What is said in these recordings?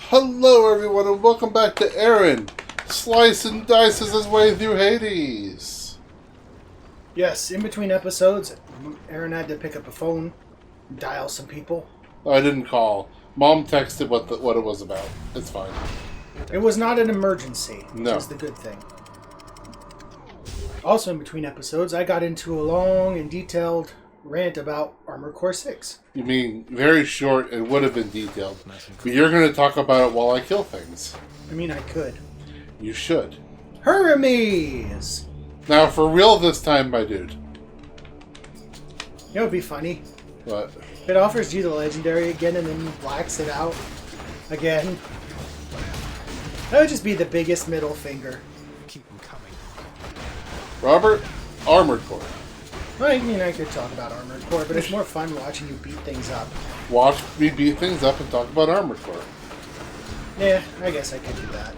Hello everyone and welcome back to Aaron Slice and Dices his way through Hades. Yes, in between episodes, Aaron had to pick up a phone, dial some people. I didn't call. Mom texted what it was about. It's fine. It was not an emergency, which No. is the good thing. Also in between episodes, I got into a long and detailed rant about Armored Core 6. You mean very short and would have been detailed. But you're going to talk about it while I kill things. I mean, I could. You should. Hermes! Now for real this time, my dude. You know, it'd be funny. What? It offers you the legendary again and then blacks it out again. That would just be the biggest middle finger. Keep them coming. Robert, Armored Core. Well, I mean, I could talk about Armored Core, but it's more fun watching you beat things up. Watch me beat things up and talk about Armored Core. Yeah, I guess I could do that.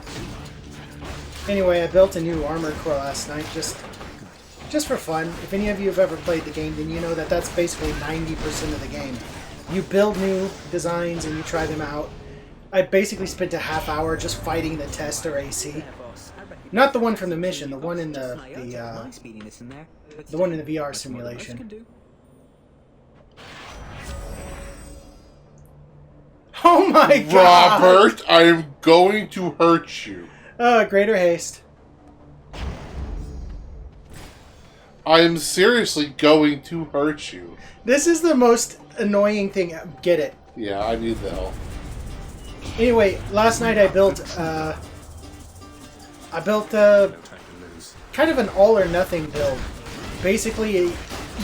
Anyway, I built a new Armored Core last night, just for fun. If any of you have ever played the game, then you know that that's basically 90% of the game. You build new designs and you try them out. I basically spent a half hour just fighting the tester AC. Not the one from the mission, the one in the one in the VR simulation. Oh my god! Robert, I am going to hurt you. Greater haste. I am seriously going to hurt you. This is the most annoying thing. Get it. Yeah, I need the help. Anyway, last night I built kind of an all or nothing build. Basically,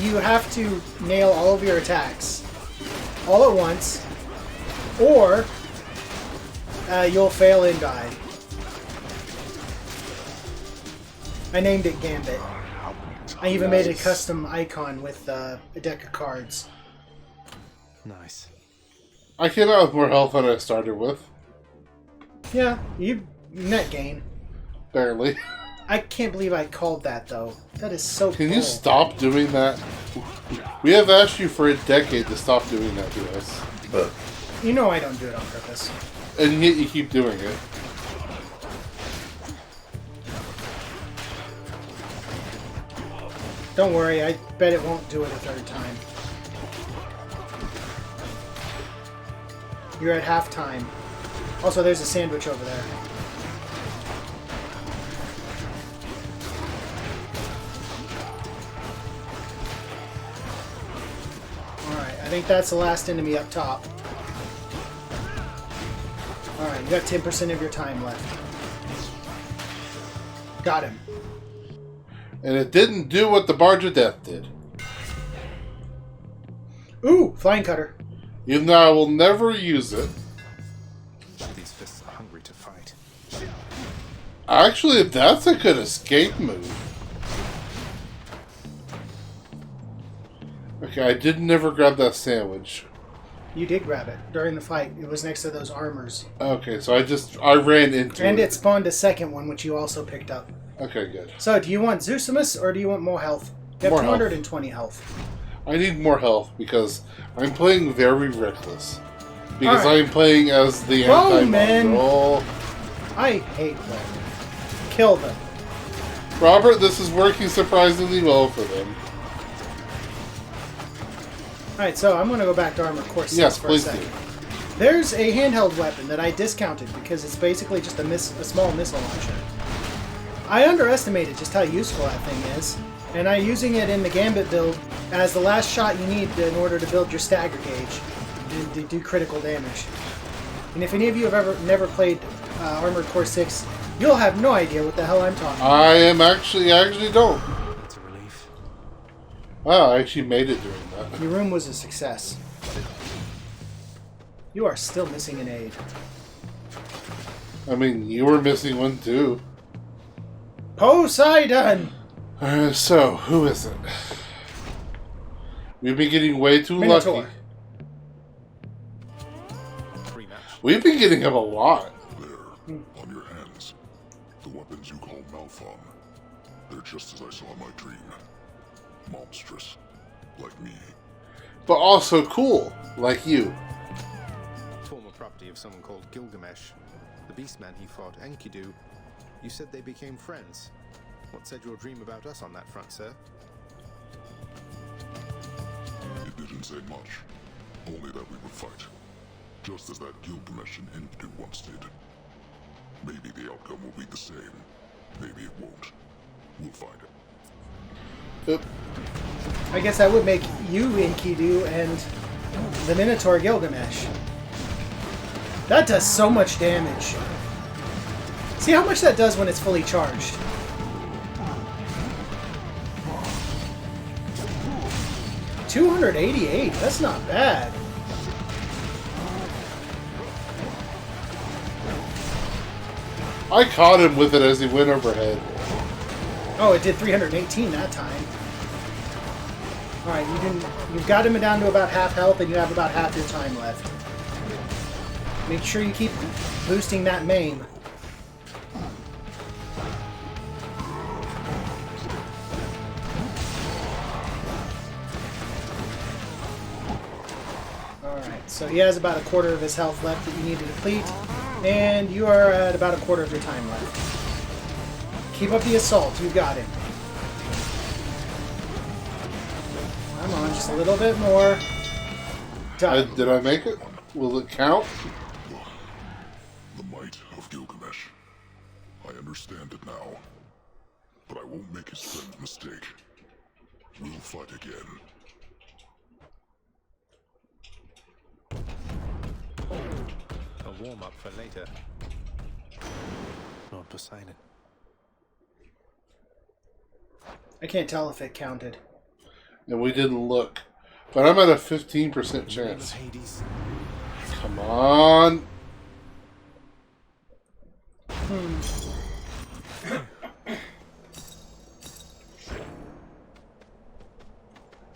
you have to nail all of your attacks all at once, or you'll fail and die. I named it Gambit. I even made a custom icon with a deck of cards. Nice. I came out with more health than I started with. Yeah, you net gain. Barely. I can't believe I called that, though. That is so Can bull. you stop doing that? We have asked you for a decade to stop doing that to us. You know I don't do it on purpose. And yet you keep doing it. Don't worry, I bet it won't do it a third time. You're at halftime. Also, there's a sandwich over there. Alright, I think that's the last enemy up top. Alright, you got 10% of your time left. Got him. And it didn't do what the Barge of Death did. Ooh, flying cutter. Even though I will never use it. These fists are hungry to fight. Actually, that's a good escape move. Okay, I did never grab that sandwich. You did grab it during the fight. It was next to those armors. Okay, so I ran into it. And it spawned a second one, which you also picked up. Okay, good. So, do you want Zeusimus or do you want more health? You have More 220 health. I need more health because I'm playing very reckless. Because Alright. I'm playing as the Whoa, man. anti-Mongol. I hate them. Kill them. Robert, this is working surprisingly well for them. Alright, so I'm going to go back to Armored Core 6 Yes, for please a second. do. There's a handheld weapon that I discounted because it's basically just a small missile launcher. I underestimated just how useful that thing is, and I'm using it in the Gambit build as the last shot you need in order to build your stagger gauge and to do critical damage. And if any of you have never played Armored Core 6, you'll have no idea what the hell I'm talking about. I actually don't. That's a relief. Wow, I actually made it doing that. Your room was a success. You are still missing an aid. I mean, you were missing one too. Poseidon! So, who is it? We've been getting way too Minotaur. lucky. Rematch. We've been getting him a lot. There, on your hands. The weapons you call Malphon. They're just as I saw in my dream. Monstrous. Like me. But also cool, like you. Former property custody of someone called Gilgamesh. The beastman he fought, Enkidu. You said they became friends. What said your dream about us on that front, sir? It didn't say much. Only that we would fight. Just as that Gilgamesh and Enkidu once did. Maybe the outcome will be the same. Maybe it won't. We'll find it. Oop. I guess that would make you Enkidu and the Minotaur Gilgamesh. That does so much damage. See how much that does when it's fully charged. $288. That's not bad. I caught him with it as he went overhead. Oh, it did 318 that time. Alright, you've got him down to about half health and you have about half your time left. Make sure you keep boosting that maim. Alright, so he has about a quarter of his health left that you need to deplete, and you are at about a quarter of your time left. Keep up the assault, you got him. Come on, just a little bit more. Done. Did I make it? Will it count? The might of Gilgamesh. I understand it now. But I won't make his friend mistake. We'll fight again. A warm-up for later. Lord Poseidon. I can't tell if it counted. And we didn't look. But I'm at a 15% In the name of chance. Hades. Come on.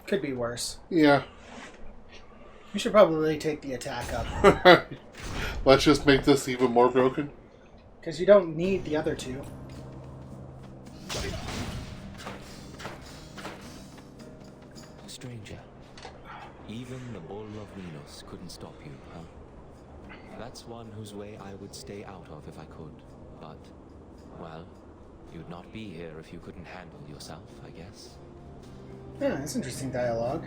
Could be worse. Yeah. We should probably take the attack up. Let's just make this even more broken. Because you don't need the other two. Stranger, even the bull of Minos couldn't stop you, huh? That's one whose way I would stay out of if I could. But, well, you'd not be here if you couldn't handle yourself, I guess. Yeah, that's interesting dialogue.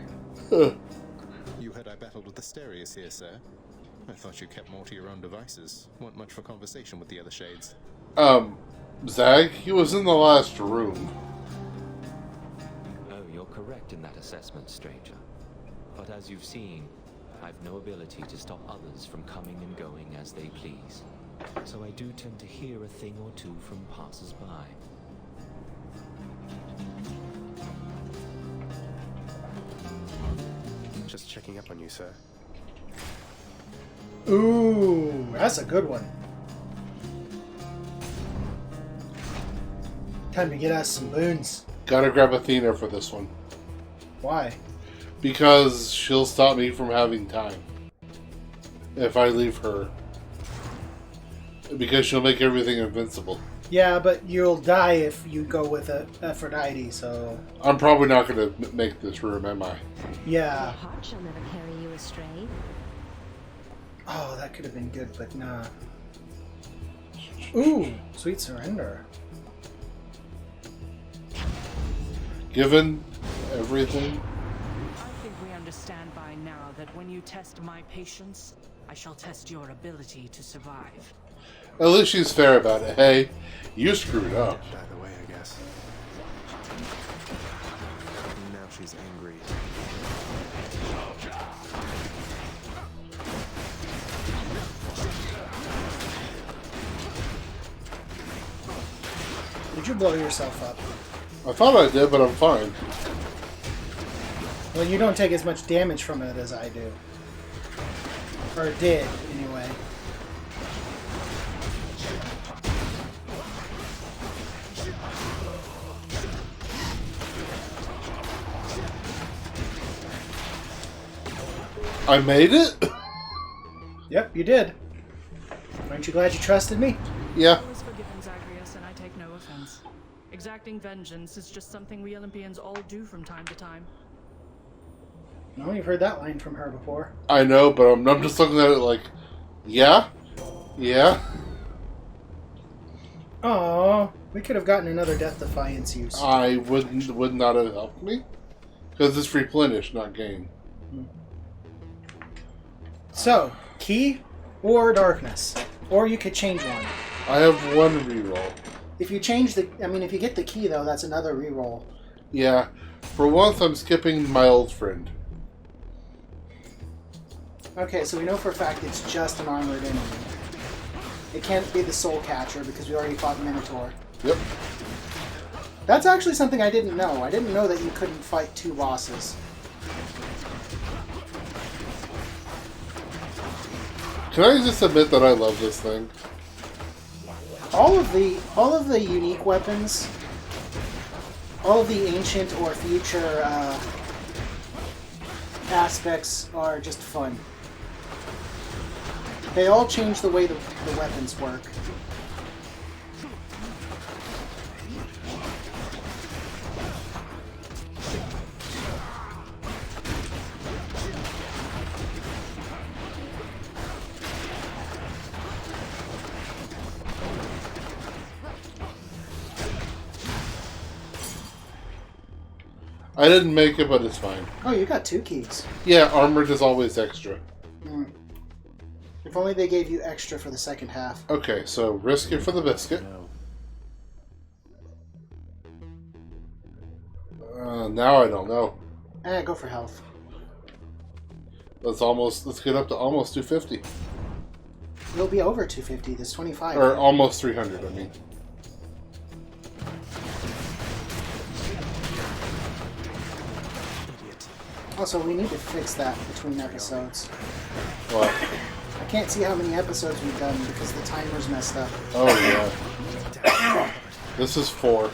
You heard I battled with Asterius here, sir. I thought you kept more to your own devices. Weren't much for conversation with the other shades. Zag, he was in the last room. Oh, you're correct in that assessment, stranger. But as you've seen, I've no ability to stop others from coming and going as they please. So I do tend to hear a thing or two from passers-by. Just checking up on you, sir. Ooh, that's a good one. Time to get us some boons. Gotta grab Athena for this one. Why? Because she'll stop me from having time. If I leave her. Because she'll make everything invincible. Yeah, but you'll die if you go with Aphrodite, so... I'm probably not gonna make this room, am I? Yeah. Your heart shall never carry you astray. Oh, that could have been good, but nah. Ooh, Sweet Surrender. Given everything. I think we understand by now that when you test my patience, I shall test your ability to survive. At least she's fair about it. Hey, you screwed up. By the way, I guess. Now she's angry. Did you blow yourself up? I thought I did, but I'm fine. Well, you don't take as much damage from it as I do. Or did, anyway. I made it? Yep, you did. Aren't you glad you trusted me? Yeah. I was forgiven, Zagreus, and I take no offense. Exacting vengeance is just something we Olympians all do from time to time. No, you've heard that line from her before. I know, but I'm just looking at it like, Yeah? Yeah? Oh, we could have gotten another Death Defiance use. Would not have helped me? Because it's replenish, not gain. So, key or darkness, or you could change one. I have one reroll. If you change the, I mean, if you get the key though, that's another reroll. Yeah. For once, I'm skipping my old friend. Okay, so we know for a fact it's just an armored enemy. It can't be the Soul Catcher because we already fought Minotaur. Yep. That's actually something I didn't know. I didn't know that you couldn't fight two bosses. Can I just admit that I love this thing? All of the unique weapons, all of the ancient or future aspects are just fun. They all change the way the weapons work. I didn't make it, but it's fine. Oh, you got 2 keys. Yeah, armored is always extra. If only they gave you extra for the second half. Okay, so risk it for the biscuit. Now I don't know. Go for health. Let's get up to almost 250. You'll be over 250. There's 25. Or almost 300, I mean. Also, we need to fix that between episodes. What? I can't see how many episodes we've done because the timer's messed up. Oh, yeah. This is 4.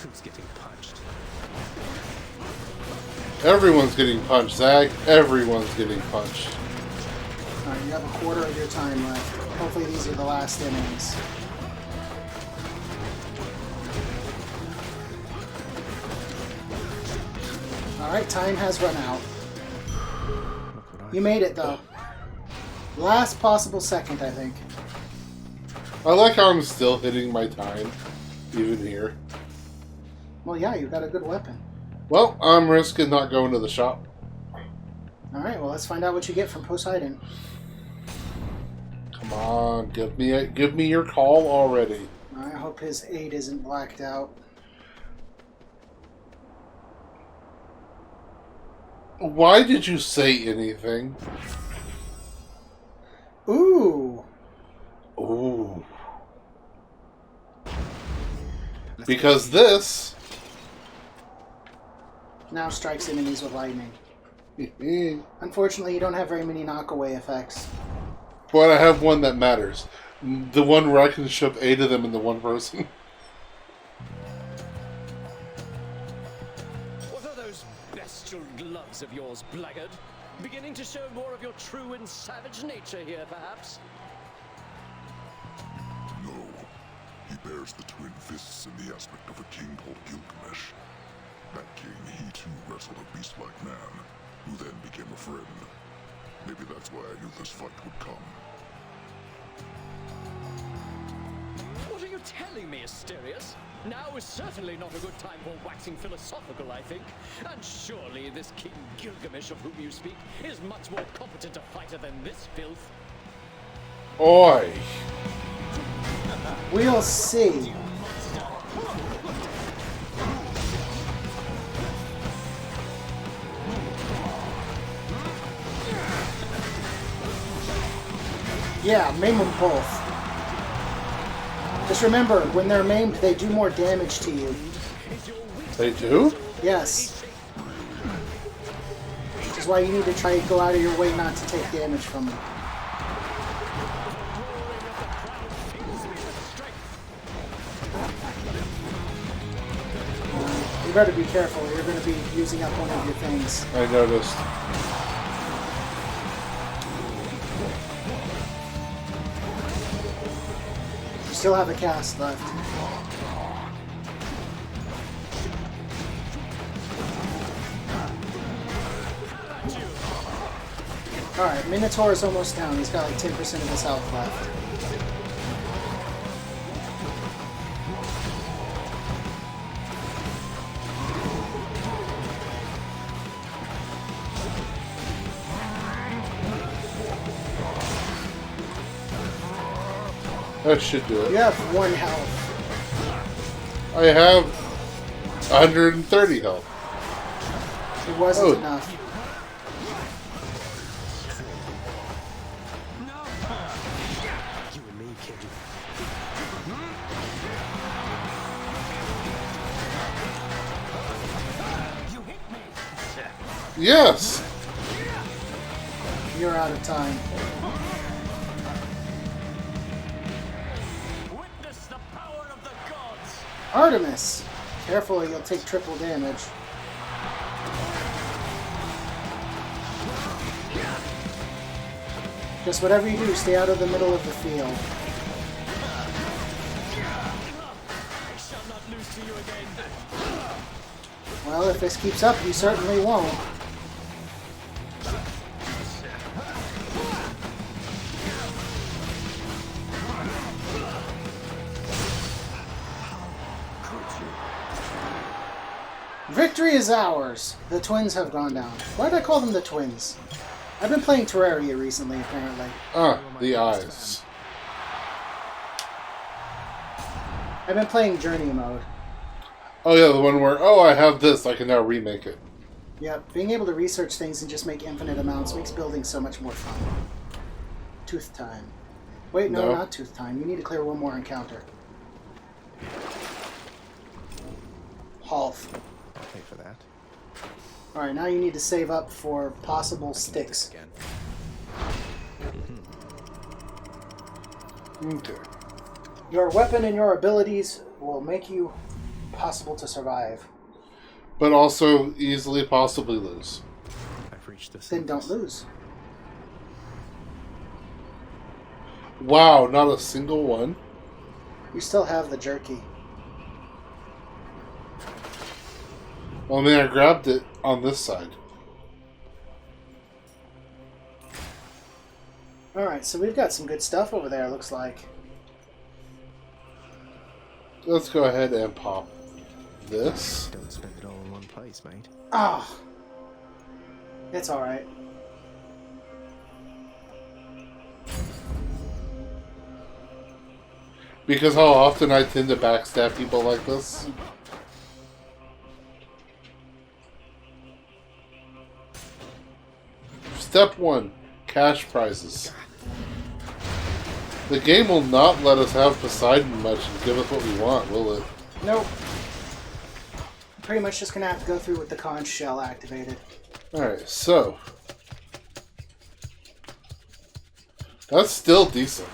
Who's getting punched? Everyone's getting punched, Zach. Everyone's getting punched. Alright, you have a quarter of your time left. Hopefully these are the last innings. Alright, time has run out. You made it, though. Last possible second, I think. I like how I'm still hitting my time, even here. Well, yeah, you got a good weapon. Well, I'm risking not going to the shop. Alright, well, let's find out what you get from Poseidon. Come on, give me your call already. I hope his 8 isn't blacked out. Why did you say anything? Ooh! Ooh. Because this... Now strikes enemies with lightning. Unfortunately, you don't have very many knockaway effects. But I have one that matters. The one where I can shove 8 of them into one person. What are those bestial gloves of yours, blackguard? Beginning to show more of your true and savage nature here, perhaps? No. He bears the twin fists in the aspect of a king called Gilgamesh. That king, he too wrestled a beast-like man, who then became a friend. Maybe that's why I knew this fight would come. What are you telling me, Asterius? Now is certainly not a good time for waxing philosophical, I think. And surely this King Gilgamesh of whom you speak is much more competent a fighter than this filth. Oi! We'll see. Yeah, maim them both. Just remember, when they're maimed, they do more damage to you. They do? Yes. Which is why you need to try to go out of your way not to take damage from them. You better be careful, you're going to be using up one of your things. I noticed. still have a cast left. Alright, Minotaur is almost down. He's got like 10% of his health left. That should do it. You have 1 health. I have 130 health. It wasn't enough. You and me, kid. You hit me. Yes! You're out of time. Witness the power of the gods. Artemis! Careful or you'll take triple damage. Just whatever you do, stay out of the middle of the field. I shall not lose to you again. Well, if this keeps up, you certainly won't. Victory is ours. The twins have gone down. Why did I call them the twins? I've been playing Terraria recently, apparently. Ah, the eyes. I've been playing Journey mode. Oh yeah, the one where, oh, I have this, I can now remake it. Yep, being able to research things and just make infinite amounts makes building so much more fun. Tooth time. Wait, no, No. not tooth time. You need to clear one more encounter. Half. I'll pay for that. Alright, now you need to save up for possible sticks. Again. Okay. Your weapon and your abilities will make you possible to survive. But also easily possibly lose. I've reached this. Then don't lose. Wow, not a single one. You still have the jerky. Well, I mean, I grabbed it on this side. Alright, so we've got some good stuff over there, looks like. Let's go ahead and pop this. Don't spend it all in one place, mate. Ah! It's alright. Because how often I tend to backstab people like this. Step 1. Cash prizes. The game will not let us have Poseidon much and give us what we want, will it? Nope. Pretty much just gonna have to go through with the conch shell activated. Alright, so. That's still decent.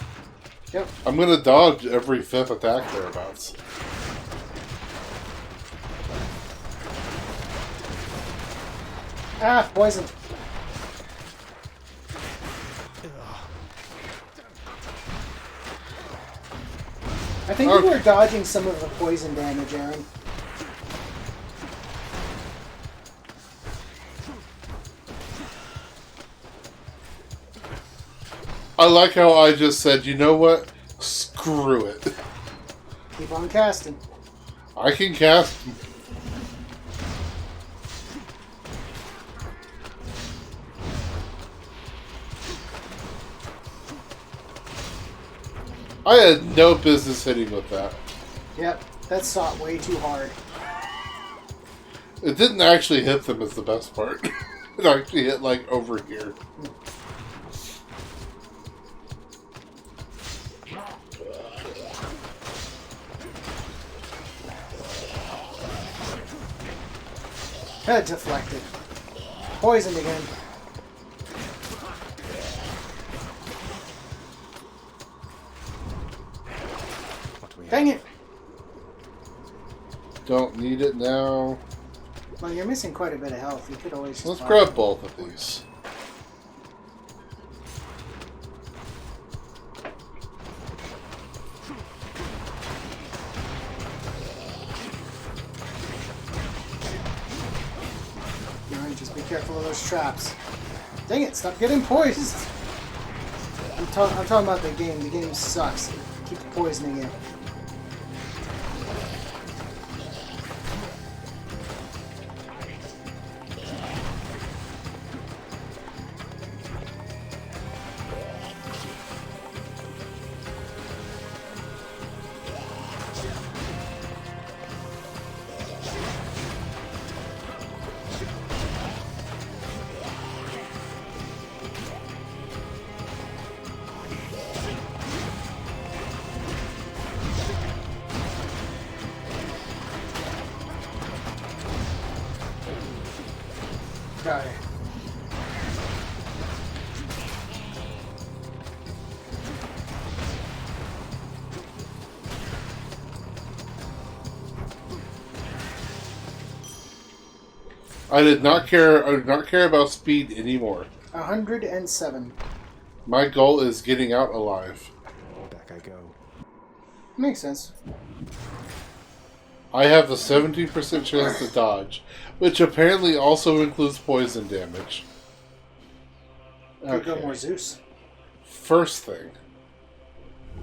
Yep. I'm gonna dodge every 5th attack thereabouts. Ah, poisoned. I think you were dodging some of the poison damage, Aaron. I like how I just said, you know what? Screw it. Keep on casting. I can cast. I had no business hitting with that. Yep, that sought way too hard. It didn't actually hit them is the best part. It actually hit like over here. Head deflected. Poisoned again. What do we Dang have? it! Don't need it now. Well, you're missing quite a bit of health. You could always just Let's buy grab it. both of these. careful of those traps. Dang it, stop getting poisoned! I'm talking about the game. The game sucks. It keeps poisoning you. Got it. I did not care. I did not care about speed anymore. 107. My goal is getting out alive. Back I go. Makes sense. I have a 17% chance to dodge, which apparently also includes poison damage. Could go more Zeus. First thing.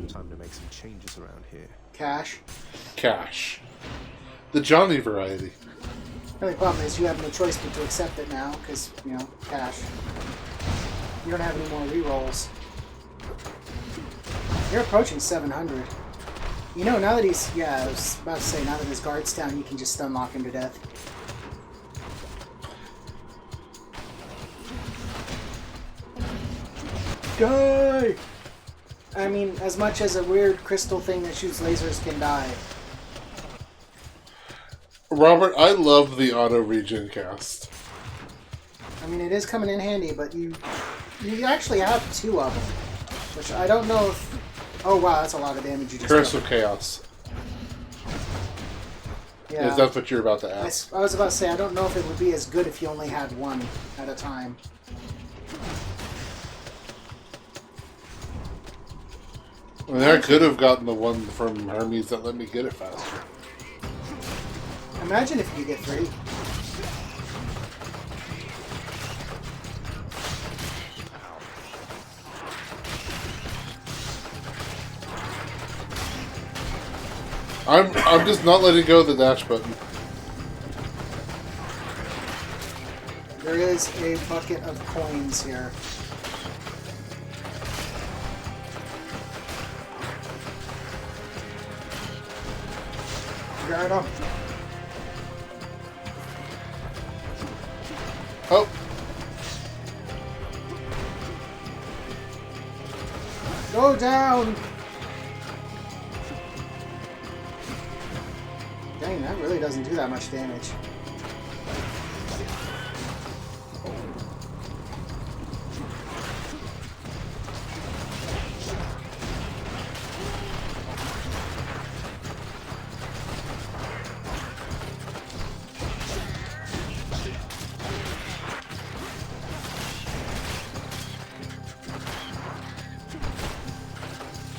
Time to make some changes around here. Cash. Cash. The Johnny variety. The only problem is you have no choice but to accept it now, because, you know, cash. You don't have any more rerolls. You're approaching 700. You know, now that he's... Yeah, I was about to say, now that his guard's down, you can just stun lock him to death. Die! I mean, as much as a weird crystal thing that shoots lasers can die. Robert, I love the auto regen cast. I mean, it is coming in handy, but you actually have two of them. Which I don't know if... Oh wow, that's a lot of damage you just Curse took. of Chaos. Yeah. If that's what you're about to ask. I was about to say, I don't know if it would be as good if you only had one at a time. I mean, I could have gotten the one from Hermes that let me get it faster. Imagine if you get three. I'm just not letting go of the dash button. There is a bucket of coins here. Guard up. Oh. Go down! Dang, that really doesn't do that much damage.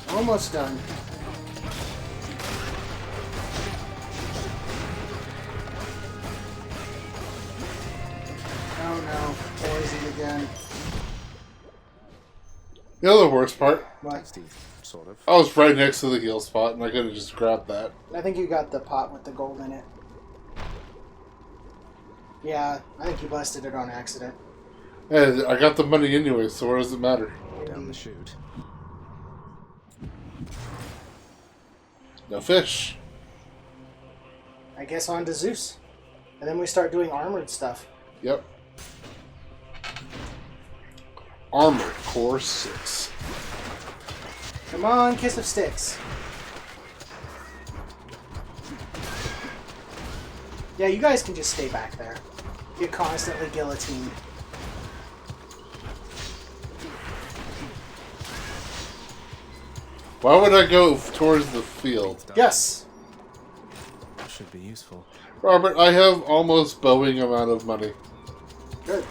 Almost done. Oh no, poison again. The other worst part, What? Steve, sort of. I was right next to the heal spot and I could have just grabbed that. I think you got the pot with the gold in it. Yeah, I think you busted it on accident. Hey, I got the money anyway, so what does it matter? Down the chute. No fish. I guess on to Zeus. And then we start doing armored stuff. Yep. Armored Core 6. Come on, Kiss of Sticks. Yeah, you guys can just stay back there. Get constantly guillotined. Why would I go towards the field? Yes! Should be useful. Robert, I have almost Boeing amount of money. Good.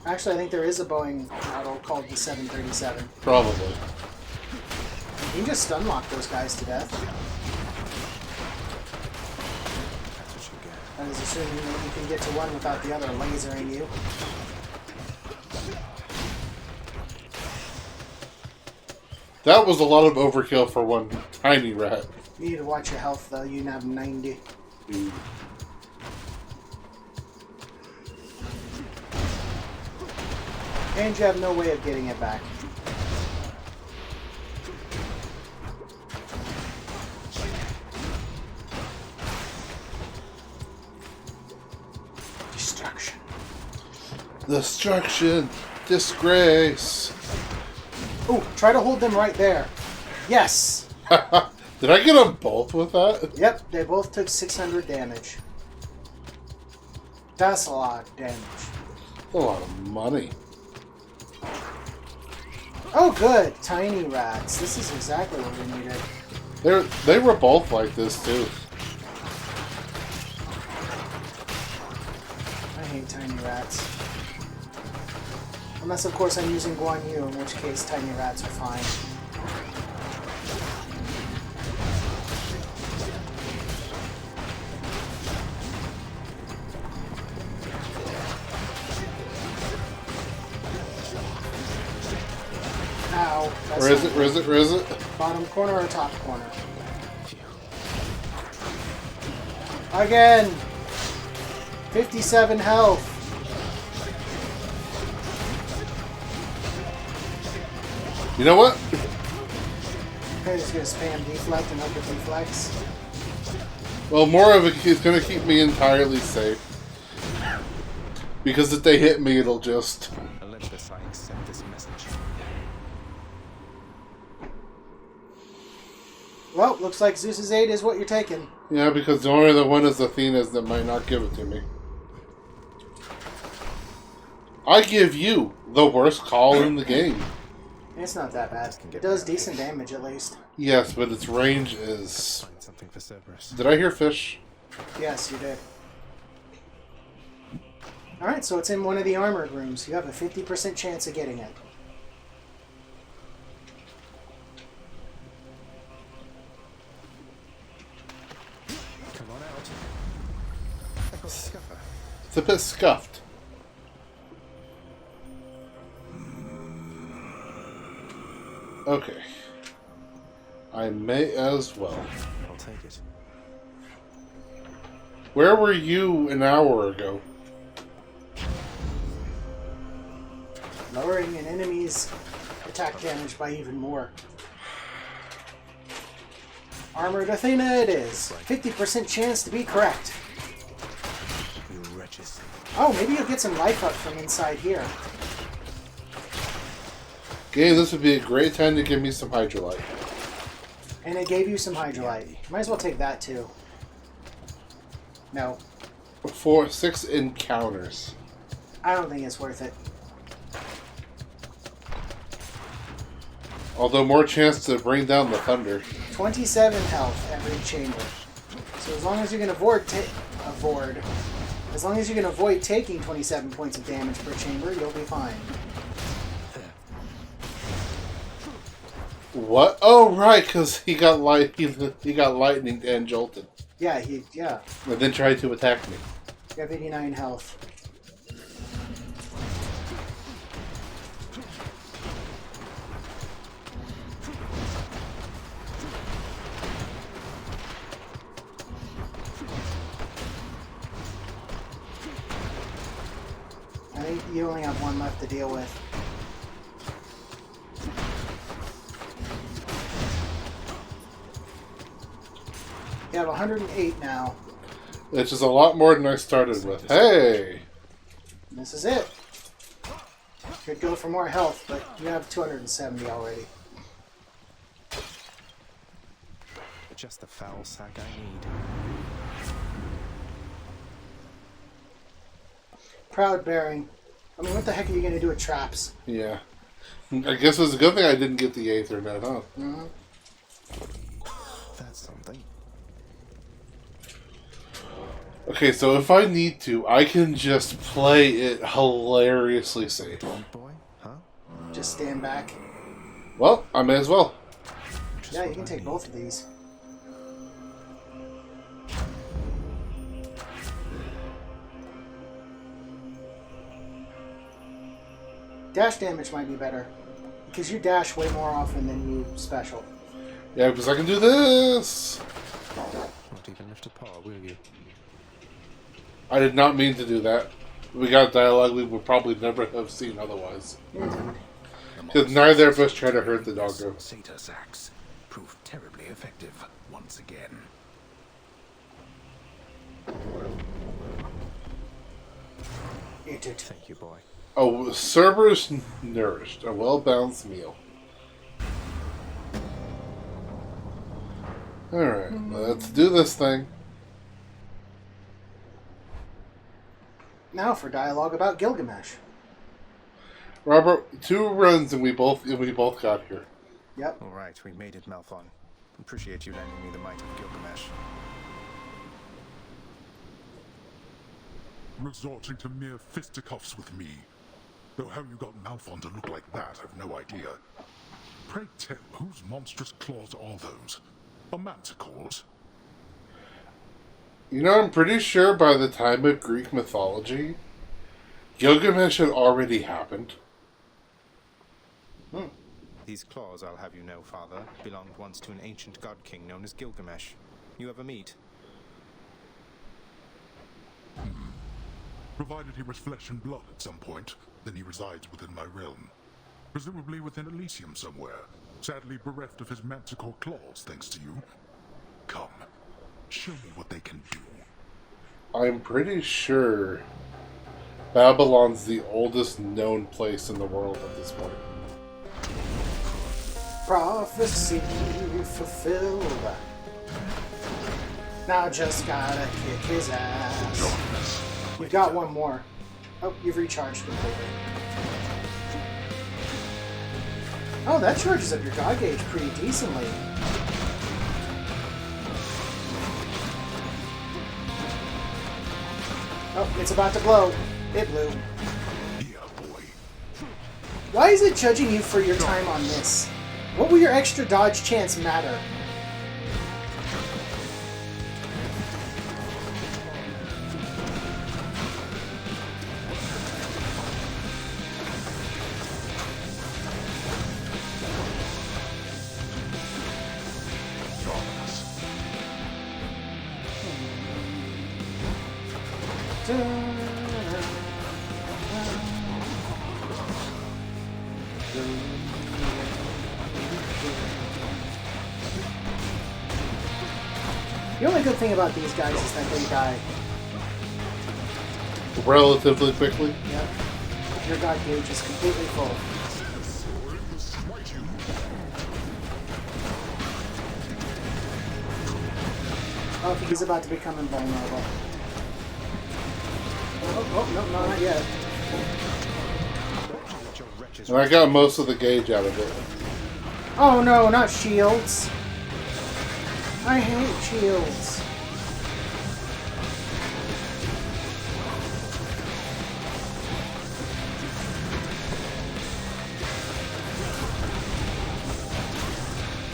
Actually, I think there is a Boeing model called the 737. Probably. You can just stun lock those guys to death. That's what you get. That is assuming that you can get to one without the other lasering you. That was a lot of overkill for one tiny rat. You need to watch your health, though. You have 90. Ooh. And you have no way of getting it back. Destruction. Destruction. Disgrace. Ooh, try to hold them right there. Yes! Did I get them both with that? Yep, they both took 600 damage. That's a lot of damage. A lot of money. Oh, good. Tiny rats. This is exactly what we needed. They were both like this too. I hate tiny rats. Unless, of course, I'm using Guan Yu, in which case tiny rats are fine. Ow. That's Where is not it? Where is it? Where is it? Bottom corner or top corner? Again! 57 health. You know what? Okay, just gonna spam deflect and upper deflex. Well, more of it is going to keep me entirely safe. Because if they hit me, it'll just... Olympus, I accept this message. Well, looks like Zeus's aid is what you're taking. Yeah, because the only other one is Athena's that might not give it to me. I give you the worst call in the game. It's not that bad. It does decent damage at least. Yes, but its range is... Find something for Cerberus. Did I hear fish? Yes, you did. Alright, so it's in one of the armored rooms. You have a 50% chance of getting it. Come on out. I got a scupper. It's a bit scuffed. Okay. I may as well. I'll take it. Where were you an hour ago? Lowering an enemy's attack damage by even more. Armored Athena it is. 50% chance to be correct. You wretches. Oh, maybe you'll get some life up from inside here. Game, this would be a great time to give me some Hydrolite. And it gave you some Hydrolite. Might as well take that too. No, 6 encounters. I don't think it's worth it. Although more chance to bring down the thunder. 27 health every chamber. So as long as you can avoid taking 27 points of damage per chamber, you'll be fine. What? Oh, right, because he got he got lightning and jolted, Yeah, and then tried to attack me. You have 89 health. I think you only have one left to deal with. You have 108 now. Which is a lot more than I started with. Hey! This is it. Could go for more health, but you have 270 already. Just the foul sack I need. Proud bearing. I mean, what the heck are you going to do with traps? Yeah. I guess it was a good thing I didn't get the Aether net, huh? Mm-hmm. That's something. Okay, so if I need to, I can just play it hilariously safe. Big boy, huh? Just stand back. Well, I may as well. Just Yeah, you what can I take need. both of these. Dash damage might be better. Because you dash way more often than you special. Yeah, because I can do this! Not even lift a paw, will you? I did not mean to do that. We got dialogue we would probably never have seen otherwise. Because neither of us tried to hurt the doggo. Satyrs axe proved terribly effective once again. Eat it. Thank you, boy. Oh, Cerberus nourished. A well-balanced meal. Alright, let's do this thing. Now for dialogue about Gilgamesh. Robert, 2 runs and we both got here. Yep. All right, we made it, Malphon. Appreciate you lending me the might of Gilgamesh. Resorting to mere fisticuffs with me. Though how you got Malphon to look like that, I've no idea. Pray tell, whose monstrous claws are those? A manticore's? You know, I'm pretty sure by the time of Greek mythology, Gilgamesh had already happened. These claws, I'll have you know, Father, belonged once to an ancient god king known as Gilgamesh. You ever meet? Provided he was flesh and blood at some point, then he resides within my realm. Presumably within Elysium somewhere, sadly bereft of his manticore claws thanks to you. Come, show me what they can do. I'm pretty sure Babylon's the oldest known place in the world at this point. Prophecy fulfilled. Now just gotta kick his ass. You've got one more. Oh, you've recharged completely. Oh, that charges up your god gauge pretty decently. Oh, it's about to blow. It blew. Yeah, boy. Why is it judging you for your time on this? What will your extra dodge chance matter? The only good thing about these guys is that they die. Relatively quickly. Yep. Your god gauge is completely full. Oh, he's about to become invulnerable. Oh, no, not yet. And I got most of the gauge out of it. Oh no, not shields. I hate shields.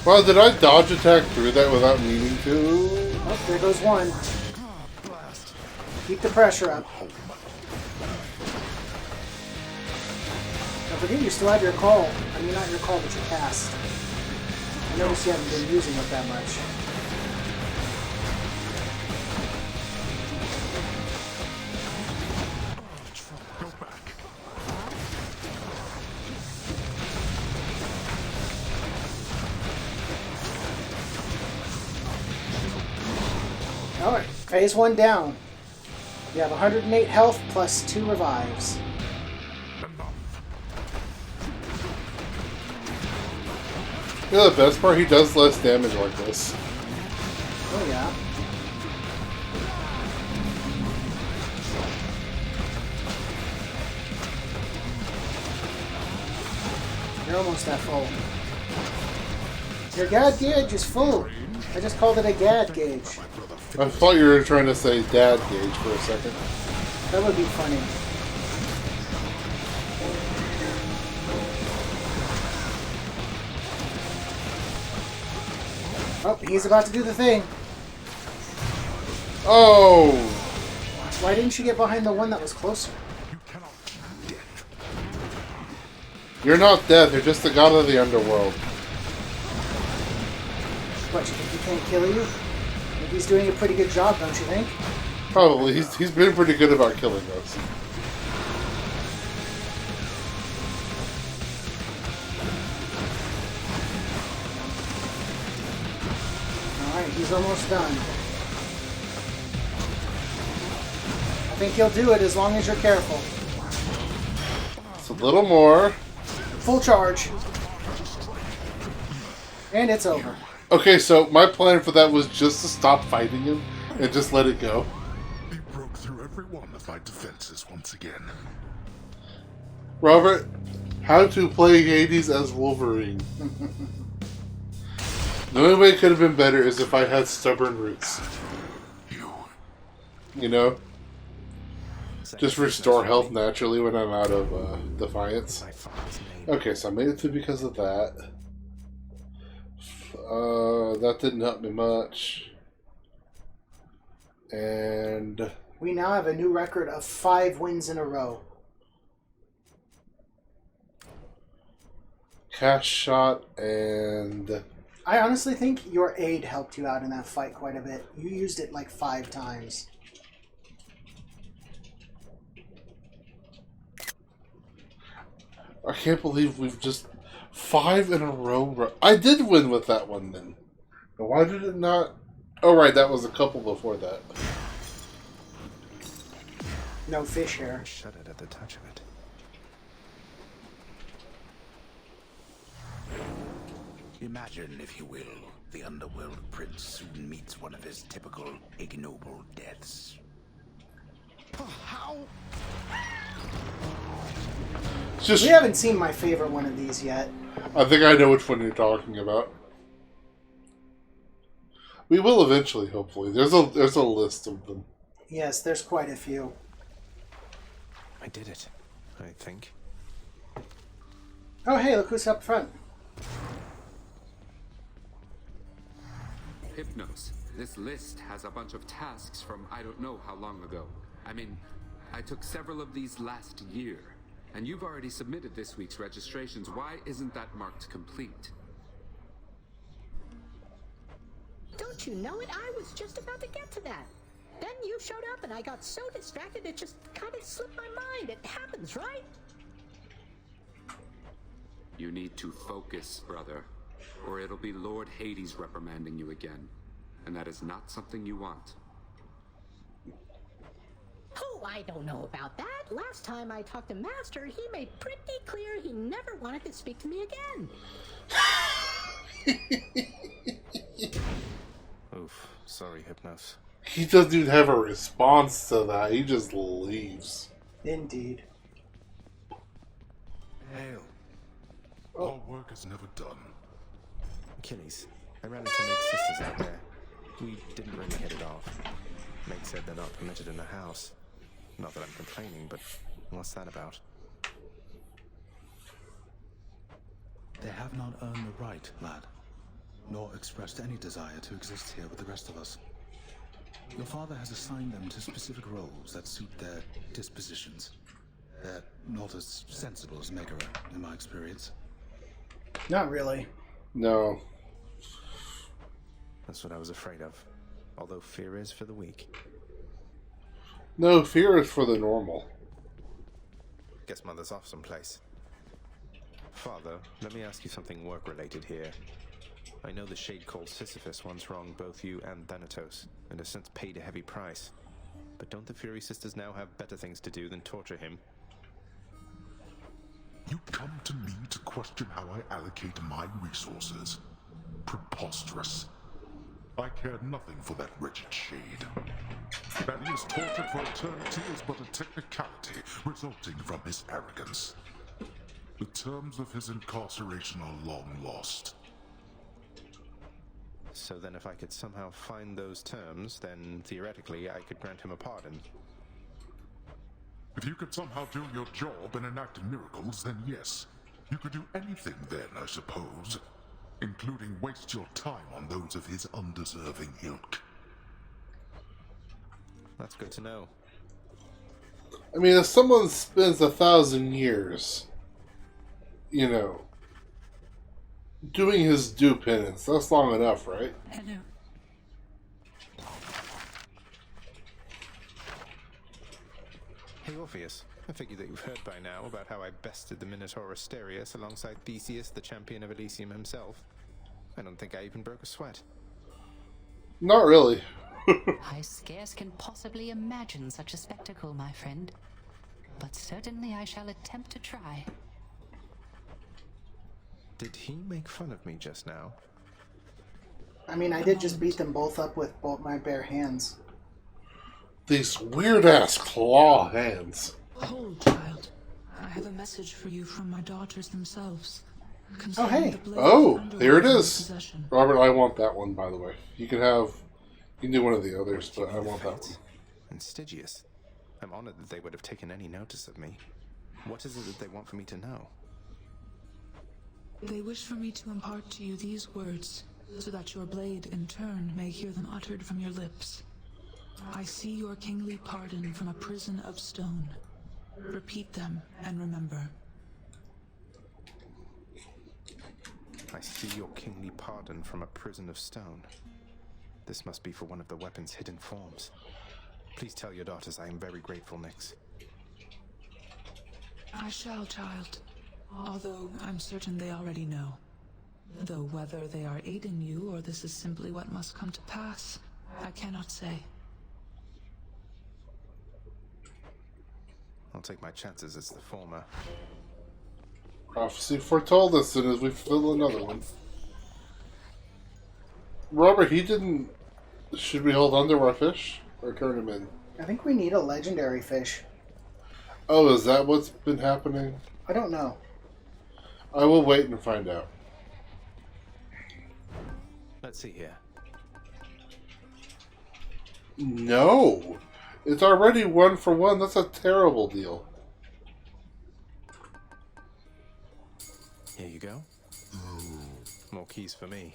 Well, did I dodge attack through that without meaning to? Oh, there goes one. Keep the pressure up. Don't forget you still have your call. I mean, not your call, but your cast. I noticed you haven't been using it that much. Go back. Alright, phase 1 down. You have 108 health plus 2 revives. You know the best part? He does less damage like this. Oh yeah. You're almost at full. Your gad gauge is full. I just called it a gad gauge. I thought you were trying to say dad gauge for a second. That would be funny. Oh, he's about to do the thing. Oh! Why didn't you get behind the one that was closer? You cannot death. You're not death, you're just the god of the underworld. What, you think he can't kill you? I think he's doing a pretty good job, don't you think? Probably. He's been pretty good about killing us. Alright, he's almost done. I think he'll do it as long as you're careful. It's a little more. Full charge. And it's over. Okay, so my plan for that was just to stop fighting him and just let it go. You broke through every one of my defenses once again. Robert, how to play Hades as Wolverine. The only way it could have been better is if I had stubborn roots. You know? Just restore health naturally when I'm out of Defiance. Okay, so I made it through because of that. That didn't help me much. And We now have a new record of 5 wins in a row. Cast shot and I honestly think your aid helped you out in that fight quite a bit. You used it like 5 times. I can't believe we've just 5 in a row. I did win with that one then. Why did it not? Oh right, that was a couple before that. No fish here. Shuddered at the touch of it. Imagine, if you will, the underworld prince soon meets one of his typical ignoble deaths. How? Just, We haven't seen my favorite one of these yet. I think I know which one you're talking about. We will eventually, hopefully. There's a list of them. Yes, there's quite a few. I did it, I think. Oh hey, look who's up front. Hypnos. This list has a bunch of tasks from I don't know how long ago. I mean, I took several of these last year, and you've already submitted this week's registrations. Why isn't that marked complete? Don't you know it? I was just about to get to that. Then you showed up and I got so distracted it just kind of slipped my mind. It happens, right? You need to focus, brother, or it'll be Lord Hades reprimanding you again. And that is not something you want. Oh, I don't know about that. Last time I talked to Master, he made pretty clear he never wanted to speak to me again. Oof, sorry, Hypnos. He doesn't even have a response to that. He just leaves. Indeed. Hail. Our work is never done. Achilles, I ran into Meg's sisters out there. We didn't really hit it off. Meg said they're not permitted in the house. Not that I'm complaining, but what's that about? They have not earned the right, lad, nor expressed any desire to exist here with the rest of us. Your father has assigned them to specific roles that suit their dispositions. They're not as sensible as Megara, in my experience. Not really. No. That's what I was afraid of. Although fear is for the weak. No, fear is for the normal. Guess Mother's off someplace. Father, let me ask you something work-related here. I know the shade called Sisyphus once wronged both you and Thanatos, and has since paid a heavy price. But don't the Fury Sisters now have better things to do than torture him? You come to me to question how I allocate my resources. Preposterous. I care nothing for that wretched shade. That he is tortured for eternity is but a technicality resulting from his arrogance. The terms of his incarceration are long lost. So then if I could somehow find those terms, then theoretically I could grant him a pardon. If you could somehow do your job and enact miracles, then yes. You could do anything then, I suppose. Including waste your time on those of his undeserving ilk. That's good to know. I mean, if someone spends 1,000 years you know, doing his due penance. That's long enough, right? Hello. Hey Orpheus, I figure that you've heard by now about how I bested the Minotaur Asterius alongside Theseus, the champion of Elysium himself. I don't think I even broke a sweat. Not really. I scarce can possibly imagine such a spectacle, my friend. But certainly I shall attempt to try. Did he make fun of me just now? I mean, I did just beat them both up with both my bare hands. These weird-ass claw hands. Hold, child. I have a message for you from my daughters themselves. Oh, hey. The blade Oh, under there it your is. possession. Robert, I want that one, by the way. You can do one of the others, but I want that one. And Stygius. I'm honored that they would have taken any notice of me. What is it that they want for me to know? They wish for me to impart to you these words, so that your blade, in turn, may hear them uttered from your lips. I see your kingly pardon from a prison of stone. Repeat them and remember. I see your kingly pardon from a prison of stone. This must be for one of the weapon's hidden forms. Please tell your daughters I am very grateful, Nyx. I shall, child. Although I'm certain they already know. Though whether they are aiding you or this is simply what must come to pass, I cannot say. I'll take my chances it's the former. Prophecy foretold as soon as we fill another one. Robert, he didn't... Should we hold on to our fish? Or turn him in? I think we need a legendary fish. Oh, is that what's been happening? I don't know. I will wait and find out. Let's see here. No! It's already 1 for 1. That's a terrible deal. Here you go. More keys for me.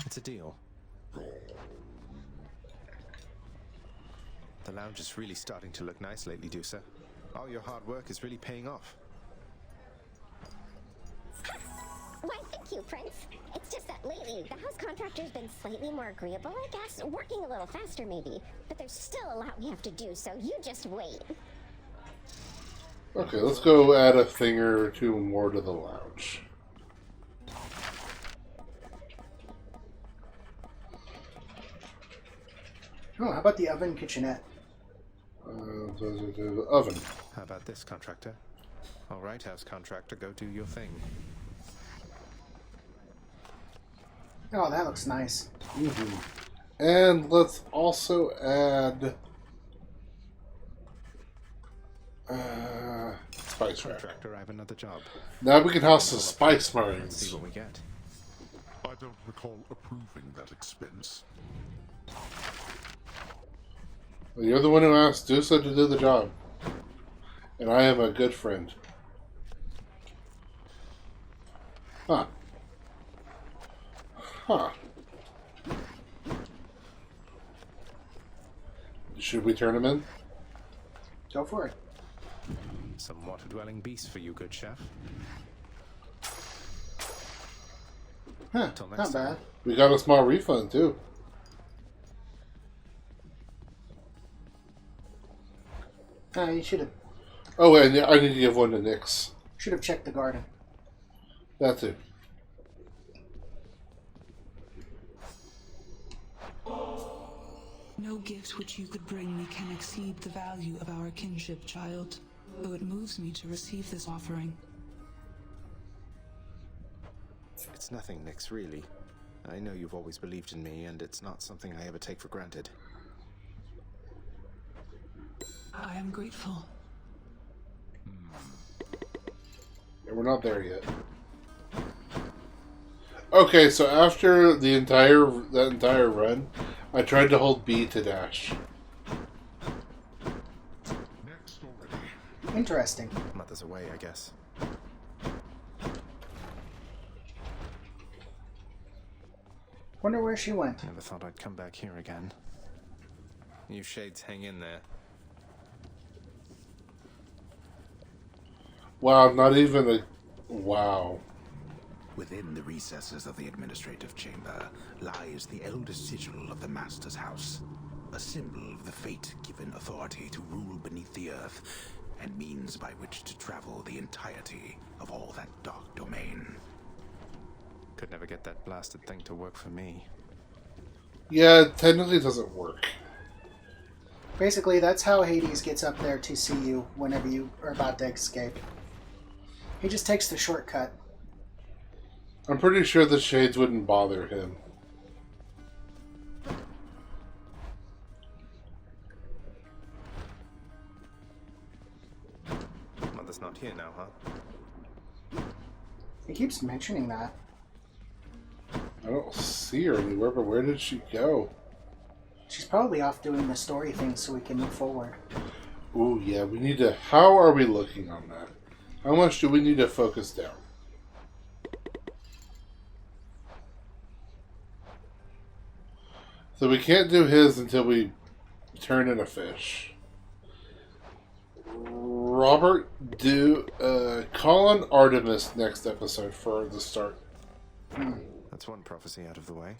It's a deal. The lounge is really starting to look nice lately, Dusa. All your hard work is really paying off. Why, thank you, Prince. It's just that lately, the house contractor's been slightly more agreeable, I guess. Working a little faster, maybe. But there's still a lot we have to do, so you just wait. Okay, let's go add a thing or two more to the lounge. Oh, how about the oven kitchenette? The oven. How about this, contractor? All right, house contractor, go do your thing. Oh, that looks nice. Mm-hmm. And let's also add spice rack. Contractor, I have another job. Now we can house the spice Let's mines. see what we get. I don't recall approving that expense. Well, you're the one who asked Dusa to do the job. And I am a good friend. Huh. Huh. Should we turn him in? Go for it. Some water-dwelling beasts for you, good chef. Huh, Till next not time. bad. We got a small refund, too. You should have Oh, and I need to give one to Nyx. checked the garden. That too. No gift which you could bring me can exceed the value of our kinship, child. Though it moves me to receive this offering. It's nothing, Nyx, really. I know you've always believed in me, and it's not something I ever take for granted. I am grateful. And we're not there yet. Okay, so after that entire run, I tried to hold B to dash. Next already. Interesting. Mother's away, I guess. Wonder where she went. Never thought I'd come back here again. You shades hang in there. Wow, not even a... Wow. Within the recesses of the administrative chamber lies the elder sigil of the Master's House, a symbol of the fate-given authority to rule beneath the earth, and means by which to travel the entirety of all that dark domain. Could never get that blasted thing to work for me. Yeah, it technically doesn't work. Basically, that's how Hades gets up there to see you whenever you are about to escape. He just takes the shortcut. I'm pretty sure the shades wouldn't bother him. Mother's not here now, huh? He keeps mentioning that. I don't see her anywhere, but where did she go? She's probably off doing the story thing so we can move forward. Ooh, yeah, we need to... How are we looking on that? How much do we need to focus down? So we can't do his until we turn in a fish. Robert, call on Artemis next episode for the start. That's one prophecy out of the way.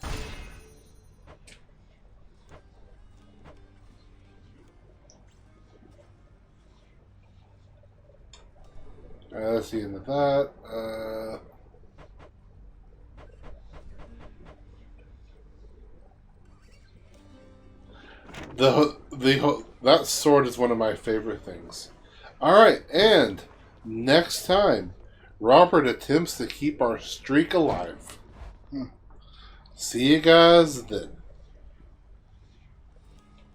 That's the end of that. That sword is one of my favorite things. Alright, and next time, Robert attempts to keep our streak alive. See you guys then.